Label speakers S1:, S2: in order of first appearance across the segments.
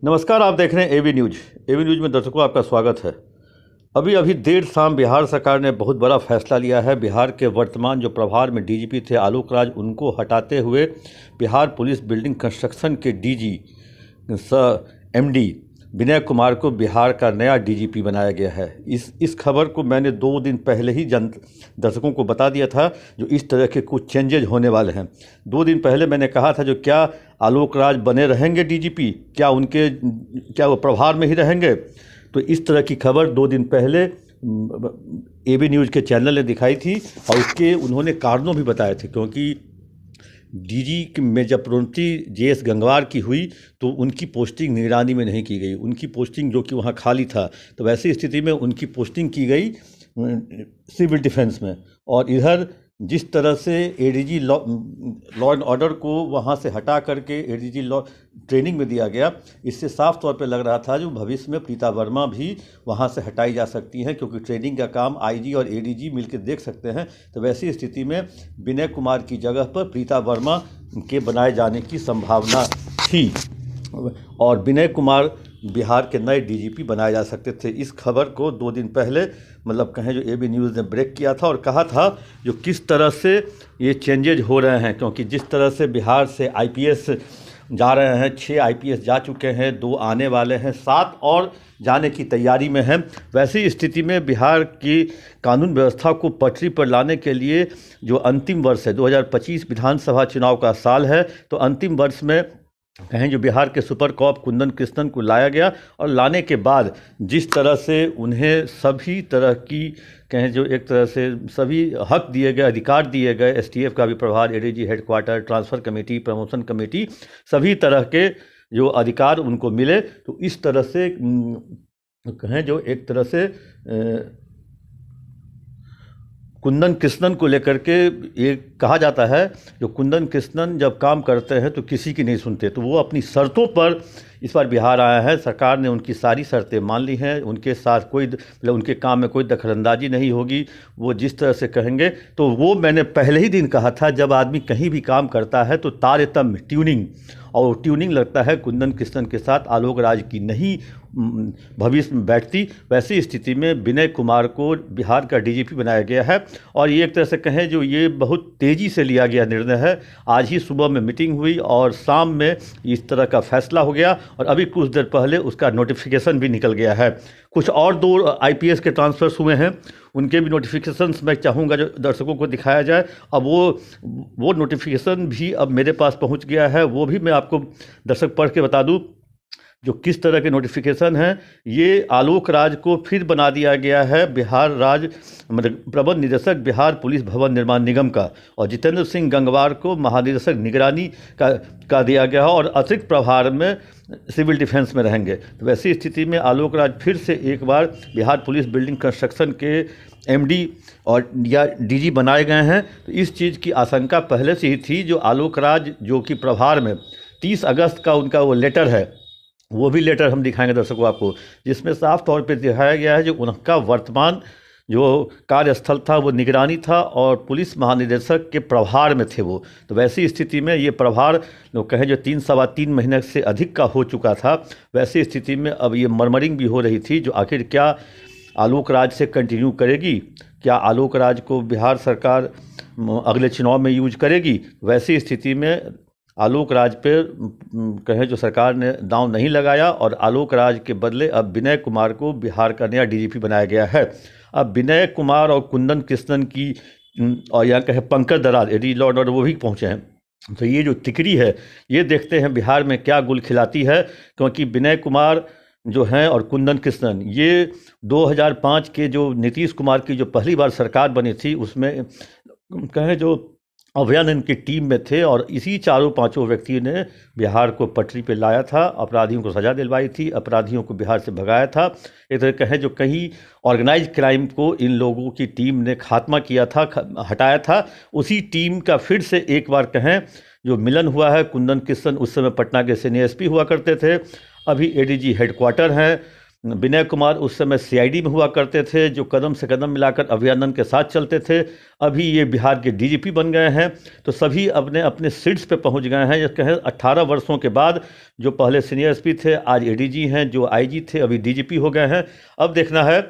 S1: नमस्कार, आप देख रहे हैं एबी न्यूज। एबी न्यूज में दर्शकों आपका स्वागत है। अभी देर शाम बिहार सरकार ने बहुत बड़ा फैसला लिया है। बिहार के वर्तमान जो प्रभार में डीजीपी थे आलोक राज, उनको हटाते हुए बिहार पुलिस बिल्डिंग कंस्ट्रक्शन के डीजी एमडी विनय कुमार को बिहार का नया डीजीपी बनाया गया है। इस खबर को मैंने 2 दिन पहले ही दर्शकों को बता दिया था, जो इस तरह के कुछ चेंजेज होने वाले हैं। 2 दिन पहले मैंने कहा था, जो क्या आलोक राज बने रहेंगे डीजीपी, क्या वो प्रभार में ही रहेंगे। तो इस तरह की खबर 2 दिन पहले एबी न्यूज़ के चैनल ने दिखाई थी और उसके उन्होंने कारणों भी बताए थे। क्योंकि डीजी में जब प्रोन्नति जेएस गंगवार की हुई तो उनकी पोस्टिंग निगरानी में नहीं की गई, उनकी पोस्टिंग जो कि वहाँ खाली था, तो वैसी स्थिति में उनकी पोस्टिंग की गई सिविल डिफेंस में। और इधर जिस तरह से एडीजी लॉ एंड ऑर्डर को वहाँ से हटा करके एडीजी लॉ ट्रेनिंग में दिया गया, इससे साफ तौर पे लग रहा था जो भविष्य में प्रीता वर्मा भी वहाँ से हटाई जा सकती हैं, क्योंकि ट्रेनिंग का काम आईजी और एडीजी मिलकर देख सकते हैं। तो वैसी स्थिति में विनय कुमार की जगह पर प्रीता वर्मा के बनाए जाने की संभावना थी और विनय कुमार बिहार के नए डीजीपी बनाए जा सकते थे। इस खबर को 2 दिन पहले मतलब कहें जो एबी न्यूज़ ने ब्रेक किया था और कहा था जो किस तरह से ये चेंजेज हो रहे हैं। क्योंकि जिस तरह से बिहार से आईपीएस जा रहे हैं, 6 आईपीएस जा चुके हैं, 2 आने वाले हैं, 7 और जाने की तैयारी में हैं। वैसी स्थिति में बिहार की कानून व्यवस्था को पटरी पर लाने के लिए जो अंतिम वर्ष है, 2025 विधानसभा चुनाव का साल है, तो अंतिम वर्ष में कहें जो बिहार के सुपर कॉप कुंदन कृष्णन को लाया गया और लाने के बाद जिस तरह से उन्हें सभी तरह की कहें जो एक तरह से सभी हक दिए गए, अधिकार दिए गए, एसटीएफ का भी प्रभार, ADG headquarter, transfer committee, promotion committee, सभी तरह के जो अधिकार उनको मिले, तो इस तरह से कहें जो एक तरह से कुंदन कृष्णन को लेकर के ये कहा जाता है, जो कुंदन कृष्णन जब काम करते हैं तो किसी की नहीं सुनते, तो वो अपनी शर्तों पर इस बार बिहार आया है। सरकार ने उनकी सारी शर्तें मान ली हैं, उनके साथ कोई मतलब उनके काम में कोई दखलंदाजी नहीं होगी, वो जिस तरह से कहेंगे। तो वो मैंने पहले ही दिन कहा था, जब आदमी कहीं भी काम करता है तो तारतम्य ट्यूनिंग, और ट्यूनिंग लगता है कुंदन कृष्णन के साथ आलोक राज की नहीं भविष्य में बैठती। वैसी स्थिति में विनय कुमार को बिहार का डीजीपी बनाया गया है और ये एक तरह से कहें जो ये बहुत तेज़ी से लिया गया निर्णय है। आज ही सुबह में मीटिंग हुई और शाम में इस तरह का फैसला हो गया और अभी कुछ देर पहले उसका नोटिफिकेशन भी निकल गया है। कुछ और 2 आईपीएस के ट्रांसफर्स हुए हैं, उनके भी नोटिफिकेशंस मैं चाहूँगा जो दर्शकों को दिखाया जाए। अब वो नोटिफिकेशन भी अब मेरे पास पहुँच गया है, वो भी मैं आपको दर्शक पढ़ के बता दूँ जो किस तरह के नोटिफिकेशन हैं। ये आलोक राज को फिर बना दिया गया है बिहार राज्य मतलब प्रबंध निदेशक बिहार पुलिस भवन निर्माण निगम का, और जितेंद्र सिंह गंगवार को महानिदेशक निगरानी का दिया गया है और अतिरिक्त प्रभार में सिविल डिफेंस में रहेंगे। तो वैसी स्थिति में आलोक राज फिर से एक बार बिहार पुलिस बिल्डिंग कंस्ट्रक्शन के एमडी और या डीजी बनाए गए हैं। तो इस चीज़ की आशंका पहले से ही थी। जो आलोक राज जो कि प्रभार में 30 अगस्त का उनका वो लेटर है, वो भी लेटर हम दिखाएंगे दर्शकों आपको, जिसमें साफ तौर पे दिखाया गया है जो उनका वर्तमान जो कार्यस्थल था वो निगरानी था और पुलिस महानिदेशक के प्रभार में थे वो। तो वैसी स्थिति में ये प्रभार लोग कहें जो 3-3.25 महीने से अधिक का हो चुका था। वैसी स्थिति में अब ये मर्मरिंग भी हो रही थी जो आखिर क्या आलोक राज से कंटिन्यू करेगी, क्या आलोक राज को बिहार सरकार अगले चुनाव में यूज करेगी। वैसी स्थिति में आलोक राज पे कहें जो सरकार ने दांव नहीं लगाया और आलोक राज के बदले अब विनय कुमार को बिहार का नया डीजीपी बनाया गया है। अब विनय कुमार और कुंदन कृष्णन की और यहाँ कहें पंकज दराज एडी लॉर्ड और वो भी पहुँचे हैं। तो ये जो तिकड़ी है ये देखते हैं बिहार में क्या गुल खिलाती है। क्योंकि विनय कुमार जो हैं और कुंदन कृष्णन ये 2005 के जो नीतीश कुमार की जो पहली बार सरकार बनी थी उसमें कहें जो अभयानंद की टीम में थे और इसी 4-5 व्यक्तियों ने बिहार को पटरी पे लाया था, अपराधियों को सज़ा दिलवाई थी, अपराधियों को बिहार से भगाया था। एक तरह कहें जो कहीं ऑर्गेनाइज क्राइम को इन लोगों की टीम ने खात्मा किया था, हटाया था। उसी टीम का फिर से एक बार कहें जो मिलन हुआ है। कुंदन कृष्णन उस समय पटना के सीनियर एसपी हुआ करते थे, अभी एडीजी हेडक्वार्टर हैं। विनय कुमार उस समय सीआईडी में हुआ करते थे, जो कदम से कदम मिलाकर अभिनंदन के साथ चलते थे। अभी ये बिहार के डीजीपी बन गए हैं, तो सभी अपने अपने सीट्स पे पहुंच गए हैं। ये कहें 18 वर्षों के बाद, जो पहले सीनियर एसपी थे आज एडीजी हैं, जो आईजी थे अभी डीजीपी हो गए हैं। अब देखना है,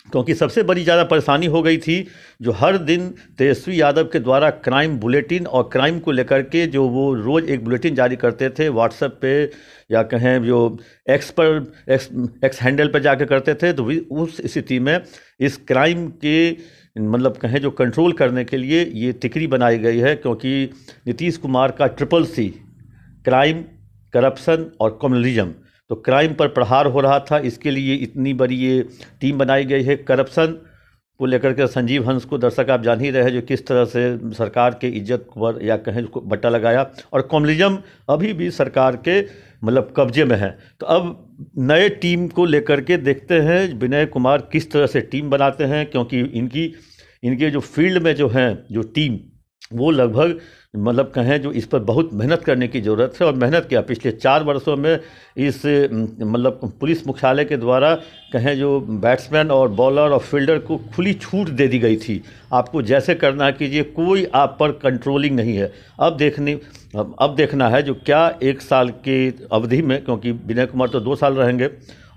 S1: क्योंकि सबसे बड़ी ज़्यादा परेशानी हो गई थी, जो हर दिन तेजस्वी यादव के द्वारा क्राइम बुलेटिन और क्राइम को लेकर के जो वो रोज़ एक बुलेटिन जारी करते थे व्हाट्सएप पे, या कहें जो एक्स हैंडल पे जाके करते थे, तो उस स्थिति में इस क्राइम के मतलब कहें जो कंट्रोल करने के लिए ये टिकरी बनाई गई है। क्योंकि नीतीश कुमार का CCC क्राइम, करप्शन और कम्युनलिज्म, तो क्राइम पर प्रहार हो रहा था, इसके लिए इतनी बड़ी ये टीम बनाई गई है। करप्शन को लेकर के संजीव हंस को दर्शक आप जान ही रहे हैं, जो किस तरह से सरकार के इज्जत पर या कहें उसको बट्टा लगाया, और कम्युनलिज्म अभी भी सरकार के मतलब कब्जे में है। तो अब नए टीम को लेकर के देखते हैं विनय कुमार किस तरह से टीम बनाते हैं, क्योंकि इनके जो फील्ड में जो हैं जो टीम, वो लगभग मतलब कहें जो इस पर बहुत मेहनत करने की ज़रूरत है। और मेहनत क्या, पिछले 4 वर्षों में इस मतलब पुलिस मुख्यालय के द्वारा कहें जो बैट्समैन और बॉलर और फील्डर को खुली छूट दे दी गई थी, आपको जैसे करना है कीजिए, कोई आप पर कंट्रोलिंग नहीं है। अब देखना है जो क्या 1 साल की अवधि में, क्योंकि विनय कुमार तो 2 साल रहेंगे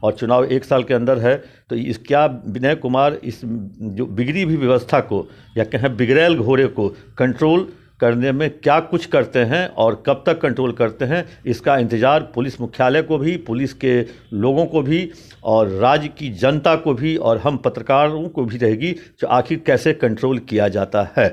S1: और चुनाव 1 साल के अंदर है, तो इस क्या विनय कुमार इस जो बिगड़ी हुई व्यवस्था को या कहें बिगड़ैल घोड़े को कंट्रोल करने में क्या कुछ करते हैं और कब तक कंट्रोल करते हैं, इसका इंतज़ार पुलिस मुख्यालय को भी, पुलिस के लोगों को भी और राज्य की जनता को भी और हम पत्रकारों को भी रहेगी, जो आखिर कैसे कंट्रोल किया जाता है।